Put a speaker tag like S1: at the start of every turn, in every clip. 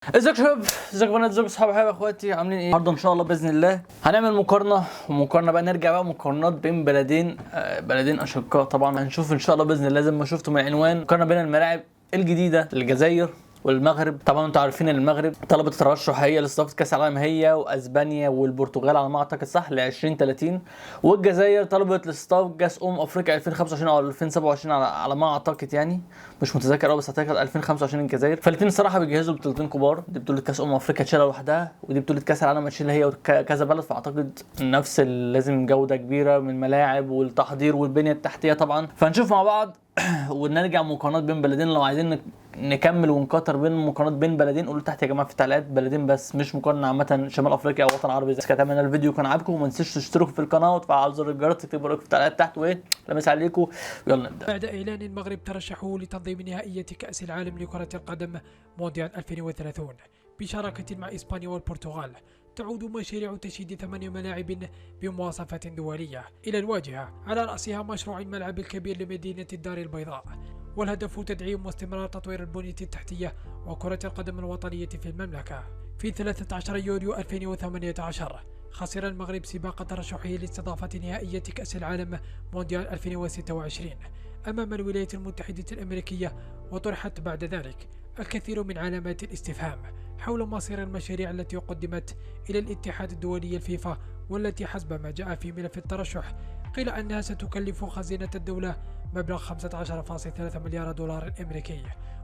S1: ازيك يا شباب، ازيك يا بنات، ازيك اصحابي، حبايبي، اخواتي، عاملين ايه؟ النهارده ان شاء الله باذن الله هنعمل مقارنه بقى، نرجع بقى مقارنات بين بلدين اشقاء. طبعا هنشوف ان شاء الله باذن الله زي ما شفتوا من العنوان، مقارنه بين الملاعب الجديده للجزائر والمغرب. طبعا انتوا عارفين ان المغرب طلبت الترشح هي لاستضافه كاس العالم، هي واسبانيا والبرتغال على ما اعتقد، صح، ل 2030. والجزائر طلبت لاستضافه كاس افريقيا 2025 او 2027 على ما اعتقد، يعني مش متذكر قوي، بس اعتقد 2025 الجزائر. فالاثنين الصراحه بيجهزوا بطولتين كبار، دي بطوله كاس افريقيا تشيلها لوحدها، ودي بطوله كاس العالم تشيلها هي وكذا بلد. فاعتقد نفس لازم جوده كبيره من الملاعب والتحضير والبنيه التحتيه طبعا. فنشوف مع بعض ونرجع مقارنات بين بلدين. لو عايزين نكمل ونكتر بين مقارنات بين بلدين قولوا تحت يا جماعه في التعليقات، بلدين بس مش مقارنه عامه شمال افريقيا او وطن عربي. اذا كان الفيديو كان عاجبكم وما تنسوش تشتركوا في القناه وتفعلوا زر الجرس، تكتبوا رايكم في التعليقات تحت، وايه لمس عليكم. يلا نبدا.
S2: بعد إعلان المغرب ترشحه لتنظيم نهائية كأس العالم لكرة القدم مونديال 2030 بشراكة مع إسبانيا والبرتغال، تعود مشاريع تشييد 8 ملاعب بمواصفات دولية إلى الواجهة، على رأسها مشروع الملعب الكبير لمدينة الدار البيضاء، والهدف تدعيم واستمرار تطوير البنية التحتية وكرة القدم الوطنية في المملكة. في 13 يوليو 2018 خسر المغرب سباق ترشحه لاستضافة نهائية كأس العالم مونديال 2026 أمام الولايات المتحدة الأمريكية، وطرحت بعد ذلك الكثير من علامات الاستفهام حول مصير المشاريع التي قدمت إلى الاتحاد الدولي الفيفا، والتي حسب ما جاء في ملف الترشح قيل أنها ستكلف خزينة الدولة مبلغ 15.3 مليار دولار أمريكي،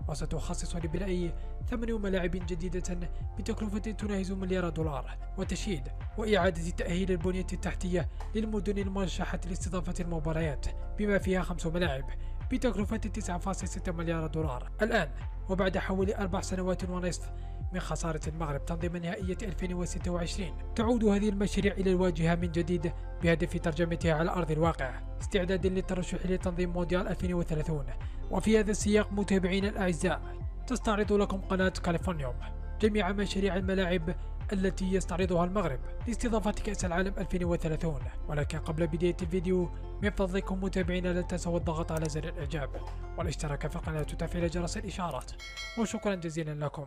S2: وستخصص لبناء 8 ملاعب جديدة بتكلفة تناهز مليار دولار، وتشييد وإعادة تأهيل البنية التحتية للمدن المرشحة لاستضافة المباريات، بما فيها 5 ملاعب بتكلفة 9.6 مليار دولار. الآن وبعد حوالي 4 سنوات ونصف من خسارة المغرب تنظيم نهائية 2026، تعود هذه المشاريع إلى الواجهة من جديد بهدف ترجمتها على أرض الواقع استعدادا للترشح لتنظيم مونديال 2030. وفي هذا السياق متابعينا الأعزاء، تستعرض لكم قناة كاليفورنيوم جميع مشاريع الملاعب التي يستعرضها المغرب لاستضافة كأس العالم 2030. ولكن قبل بداية الفيديو من فضلكم متابعينا لا تنسوا الضغط على زر الإعجاب والاشتراك في القناة وتفعيل جرس الإشعارات، وشكرا جزيلا لكم.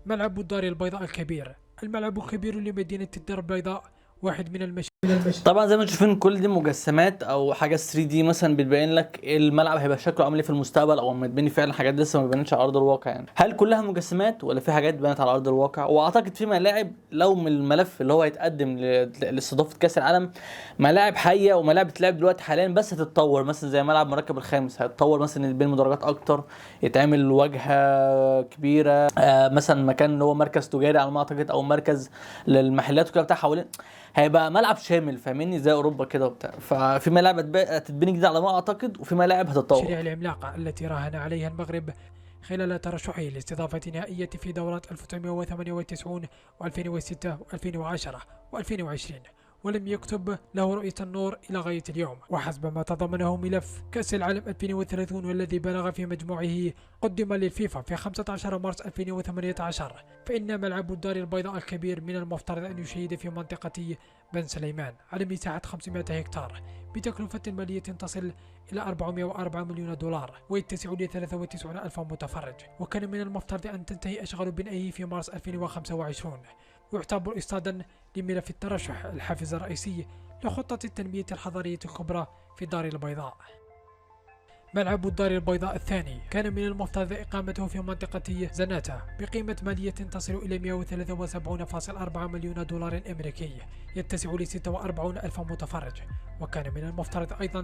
S2: ملعب الدار البيضاء الكبير. الملعب الكبير لمدينة الدار البيضاء واحد من المشاريع.
S1: طبعا زي ما انتم شايفين كل دي مجسمات او حاجه 3 دي مثلا بتبين لك الملعب هيبقى شكله عامل ايه في المستقبل، او لما يتبني فعلا حاجات لسه ما بانتش على ارض الواقع. يعني هل كلها مجسمات ولا في حاجات بانت على ارض الواقع؟ واعتقد في ملاعب لو من الملف اللي هو هيتقدم لاستضافه كاس العالم ملاعب حيه وملاعب بتلعب دلوقتي حاليا بس هتتطور، مثلا زي ملعب مركب الخامس هيتطور مثلا يتبني مدرجات اكتر، يتعمل واجهه كبيره، مثلا مكان اللي هو مركز تجاري على ما اعتقد او مركز للمحلات وكده بتاع حوالين، هيبقى ملعب شامل، فاهميني، زي اوروبا كده وبتاع. ففي ملاعب هتتبني جديد على ما اعتقد، وفي ملاعب هتتطور.
S2: المشاريع العملاقة التي راهن عليها المغرب خلال ترشحه لاستضافة نهائية في دورات 1998 و2006 و2010 و2020، ولم يكتب له رؤية النور إلى غاية اليوم. وحسب ما تضمنه ملف كأس العالم 2030 والذي بلغ في مجموعه قدم للفيفا في 15 مارس 2018، فإن ملعب الدار البيضاء الكبير من المفترض أن يشيد في منطقة بن سليمان على مساحة 500 هكتار بتكلفة مالية تصل إلى 404 مليون دولار، ويتسع ل 93 ألف متفرج. وكان من المفترض أن تنتهي أشغال بنائه في مارس 2025، ويعتبر إصدادا لملف الترشح الحافز الرئيسي لخطة التنمية الحضرية الكبرى في الدار البيضاء. ملعب الدار البيضاء الثاني كان من المفترض إقامته في منطقة زناتة بقيمة مالية تصل إلى 173.4 مليون دولار أمريكي، يتسع ل 46 ألف متفرج. وكان من المفترض أيضا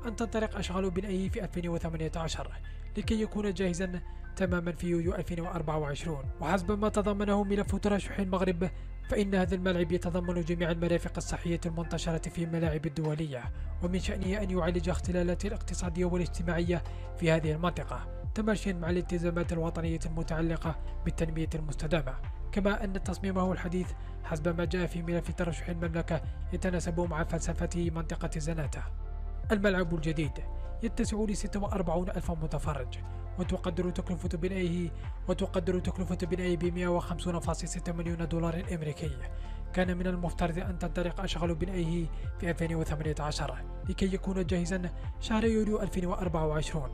S2: أن تنطلق أشغال بنائه في 2018 لكي يكون جاهزا تماما في يوليو 2024. وحسب ما تضمنه ملف ترشح المغرب، فإن هذا الملعب يتضمن جميع المرافق الصحية المنتشرة في الملاعب الدولية، ومن شأنه أن يعالج اختلالات الاقتصادية والاجتماعية في هذه المنطقة تماشيا مع الالتزامات الوطنية المتعلقة بالتنمية المستدامة. كما أن تصميمه الحديث حسب ما جاء في ملف ترشح المملكة يتناسب مع فلسفة منطقة زناتة. الملعب الجديد يتسع ل 46 ألف متفرج، وتقدر تكلفة بنائه ب 150.6 مليون دولار أمريكي. كان من المفترض أن تنطلق أشغال بنائه في 2018 لكي يكون جاهزا شهر يوليو 2024.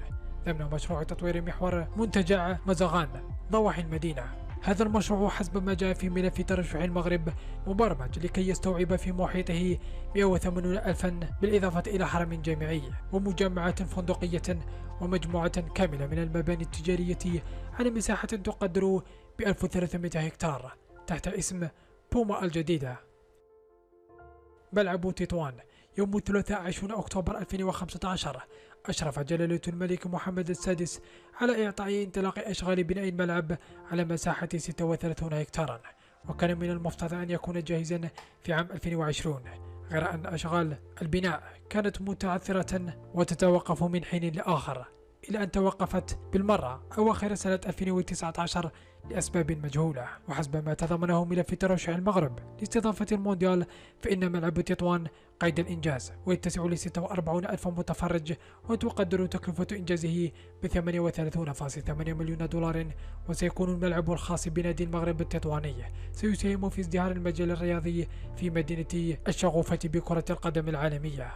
S2: ضمن مشروع تطوير محور منتجع مزغان ضواحي المدينة. هذا المشروع حسب ما جاء في ملف ترشح المغرب مبرمج لكي يستوعب في محيطه 180 ألفا بالإضافة إلى حرم جامعي ومجمعات فندقية ومجموعة كاملة من المباني التجارية على مساحة تقدر ب 1300 هكتار تحت اسم بوما الجديدة. ملعب تطوان. يوم الثلاثاء 20 أكتوبر 2015 أشرف جلالة الملك محمد السادس على إعطاء انطلاق أشغال بناء الملعب على مساحة 36 هكتارا، وكان من المفترض أن يكون جاهزا في عام 2020، غير أن أشغال البناء كانت متعثرة وتتوقف من حين لآخر، إلى أن توقفت بالمرة أواخر سنة 2019 لأسباب مجهولة. وحسب ما تضمنه ملف ترشح المغرب لاستضافة المونديال، فإن ملعب تطوان قيد الإنجاز ويتسع ل 46 ألف متفرج، وتقدر تكلفة إنجازه ب 38.8 مليون دولار. وسيكون الملعب الخاص بنادي المغرب التطواني سيساهم في ازدهار المجال الرياضي في مدينة الشغوفة بكرة القدم العالمية.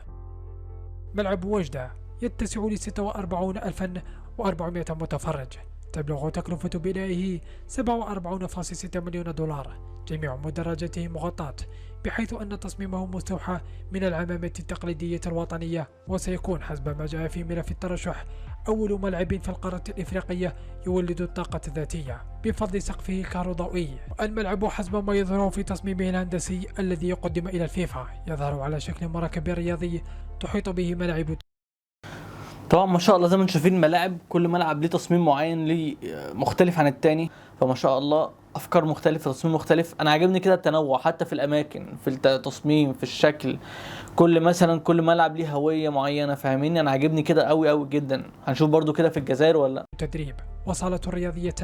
S2: ملعب وجدة يتسع ل 46,400 متفرج، تبلغ تكلفة بنائه 47.6 مليون دولار، جميع مدرجاته مغطاة، بحيث أن تصميمه مستوحى من العمامة التقليدية الوطنية. وسيكون حسب ما جاء في ملف الترشح أول ملعب في القارة الإفريقية يولد الطاقة الذاتية بفضل سقفه الكهربائي. الملعب حسب ما يظهر في تصميمه الهندسي الذي يقدم إلى الفيفا يظهر على شكل مركب رياضي تحيط به ملاعب.
S1: طبعا ما شاء الله زي ما انتم شايفين الملاعب، كل ملعب ليه تصميم معين، ليه مختلف عن التاني، فما شاء الله افكار مختلفه، تصميم مختلف. انا عاجبني كده التنوع حتى في الاماكن، في التصميم، في الشكل. كل ملعب ليه هويه معينه، فاهميني؟ انا عاجبني كده قوي قوي جدا. هنشوف برضو كده في الجزائر ولا
S2: تدريب وصالة رياضية،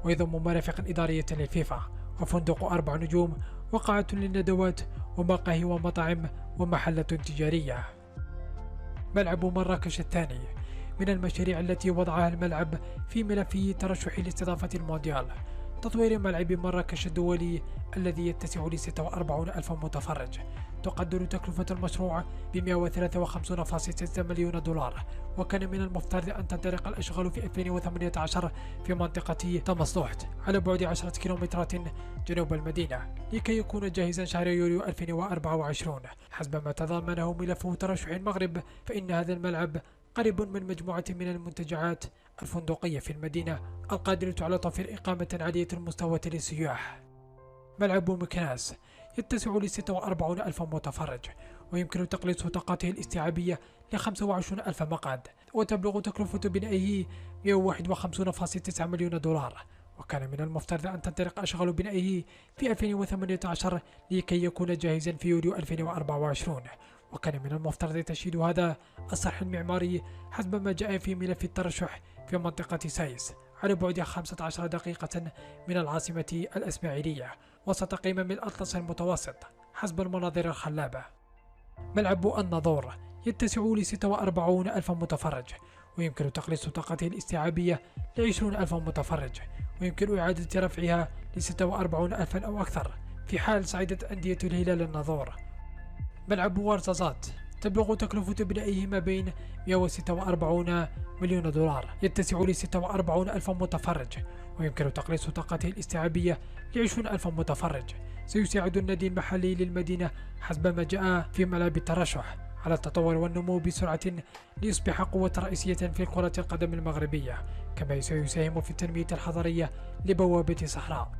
S2: ويضم مرافق إدارية للفيفا، وفندق 4 نجوم، وقاعة للندوات، ومقاهي ومطاعم، ومحلة تجارية. ملعب مراكش الثاني من المشاريع التي وضعها الملعب في ملف ترشح لاستضافة المونديال، تطوير ملعب مراكش الدولي الذي يتسع ل 46 ألف متفرج. تقدر تكلفة المشروع ب 153.6 مليون دولار، وكان من المفترض أن تنطلق الأشغال في 2018 في منطقة تمسطوحت على بعد 10 كيلومترات جنوب المدينة، لكي يكون جاهزا شهر يوليو 2024 حسب ما تضمنه ملف ترشح المغرب. فإن هذا الملعب قريب من مجموعة من المنتجعات الفندقية في المدينة القادرة على توفير إقامة عالية المستوى للسياح. ملعب مكناس يتسع ل 46 ألف متفرج، ويمكن تقليص طاقته الاستيعابية ل 25 ألف مقعد، وتبلغ تكلفة بنائه 151.9 مليون دولار، وكان من المفترض أن تنطلق أشغال بنائه في 2018 لكي يكون جاهزا في يوليو 2024. وكان من المفترض تشييد هذا الصرح المعماري حسب ما جاء في ملف الترشح في منطقة سايس على بعد 15 دقيقة من العاصمة الإسماعيلية، وسط قمم الأطلس المتوسط حسب المناظر الخلابة. ملعب الناظور يتسع ل 46 ألف متفرج، ويمكن تقليص طاقته الاستيعابية ل 20 ألف متفرج، ويمكن إعادة رفعها ل 46 ألفا أو أكثر في حال سعدت أندية الهلال الناظور. ملعب ورزازات تبلغ تكلفة بنائه ما بين 146 مليون دولار، يتسع ل 46 ألف متفرج، ويمكن تقليص طاقته الاستيعابية ل 20 ألف متفرج. سيساعد النادي المحلي للمدينة حسب ما جاء في ملعب الترشح على التطور والنمو بسرعة ليصبح قوة رئيسية في كرة القدم المغربية، كما سيساهم في التنمية الحضرية لبوابة صحراء.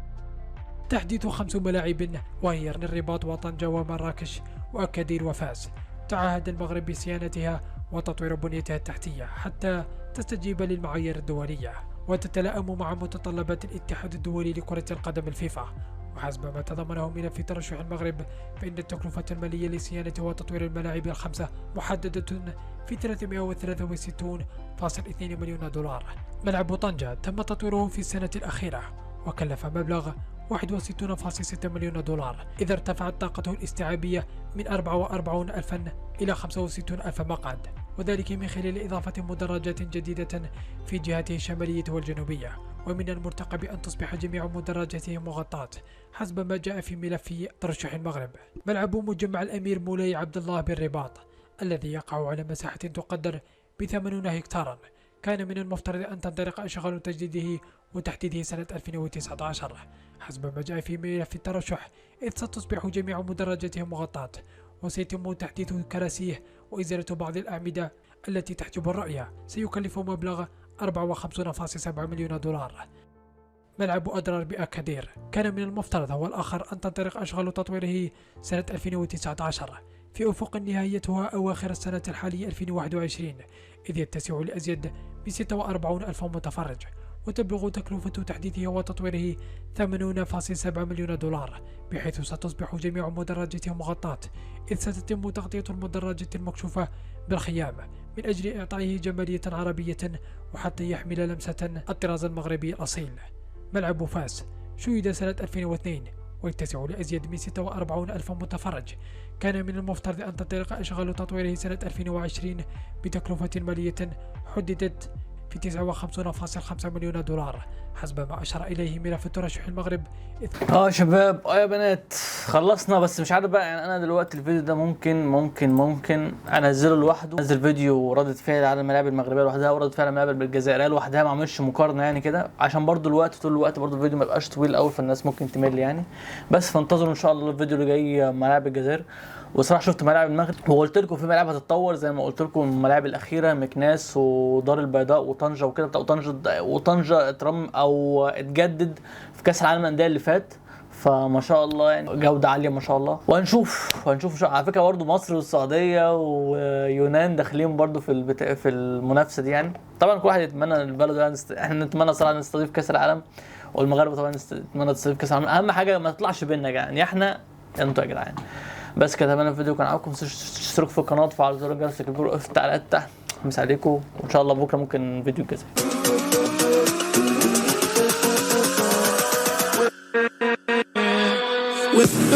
S2: تحديث 5 ملاعب، وهي الرباط وطنجة ومراكش وأكادير وفاس. تعهد المغرب بصيانتها وتطوير بنيتها التحتية حتى تستجيب للمعايير الدولية وتتلائم مع متطلبات الاتحاد الدولي لكرة القدم الفيفا. وحسب ما تضمنه ملف ترشح المغرب، فإن التكلفة المالية لصيانة وتطوير الملاعب الخمسة محددة في 363.2 مليون دولار. ملعب طنجة تم تطويره في السنة الأخيرة وكلف مبلغ 61.6 مليون دولار، إذا ارتفعت طاقته الاستيعابية من 44 ألفا إلى 65 ألف مقعد، وذلك من خلال إضافة مدرجات جديدة في جهاته الشمالية والجنوبية. ومن المرتقب أن تصبح جميع مدرجاته مغطاة حسب ما جاء في ملف ترشح المغرب. ملعب مجمع الأمير مولاي عبد الله بالرباط الذي يقع على مساحة تقدر ب 80 هكتارا، كان من المفترض أن تنطلق إشغال تجديده وتحديده سنة 2019 حسب ما جاء في ملف الترشح، إذ ستصبح جميع مدرجاته مغطاة، وسيتم تحديث كراسيه وإزالة بعض الأعمدة التي تحجب الرؤية. سيكلف مبلغ 54.7 مليون دولار. ملعب أضرار بأكادير كان من المفترض هو الآخر أن تنطلق أشغال تطويره سنة 2019 في أفق نهايتها أواخر السنة الحالية 2021، إذ يتسع لأزيد من 46 ألف متفرج، وتبلغ تكلفة تحديثه وتطويره 80.7 مليون دولار، بحيث ستصبح جميع مدرجاته مغطاة، إذ ستتم تغطية المدرجات المكشوفة بالخيام من أجل إعطائه جمالية عربية وحتى يحمل لمسة الطراز المغربي الأصيل. ملعب فاس شيد سنة 2002 ويتسع لأزيد من 46 ألف متفرج. كان من المفترض أن تنطلق أشغال تطويره سنة 2020 بتكلفة مالية حددت في 59.5 مليون دولار حسب ما أشار إليه ملف ترشح المغرب.
S1: شباب يا بنات، خلصنا. بس مش عارف بقى، يعني انا دلوقتي الفيديو ده ممكن انزله لوحده، انزل فيديو ردة فعل على الملاعب المغربيه لوحدها وردة فعل على الملاعب الجزائريه لوحدها، ما اعملش مقارنه يعني كده، عشان برضو طول الوقت برضو الفيديو ما يبقاش طويل قوي فالناس ممكن تمل يعني. بس فانتظروا ان شاء الله الفيديو اللي جاي ملاعب الجزائر. وصراحه شفت ملاعب المغرب وقلت لكم في ملاعب هتتطور زي ما قلت لكم. الملاعب الاخيره مكناس ودار البيضاء وطنجه وكده بتاع وطنجه اترم او اتجدد في كاس العالم للانديه اللي فات، فما شاء الله يعني جوده عاليه ما شاء الله. وهنشوف على فكره برضو مصر والسعوديه ويونان داخلين برضو في المنافسه دي يعني. طبعا كل واحد يتمنى البلد يعني احنا نتمنى صراحه نستضيف كاس العالم، والمغرب طبعا نتمنى تستضيف كاس العالم. اهم حاجه ما تطلعش بينا يعني احنا انتوا يا جدعان. بس كده اتمنى الفيديو كان عاجبكم، تشتركوا في القناه وتفعلوا زر الجرس وتكتبوا في التعليقات تحت. مسا عليكم، وان شاء الله بكره ممكن فيديو كذا. with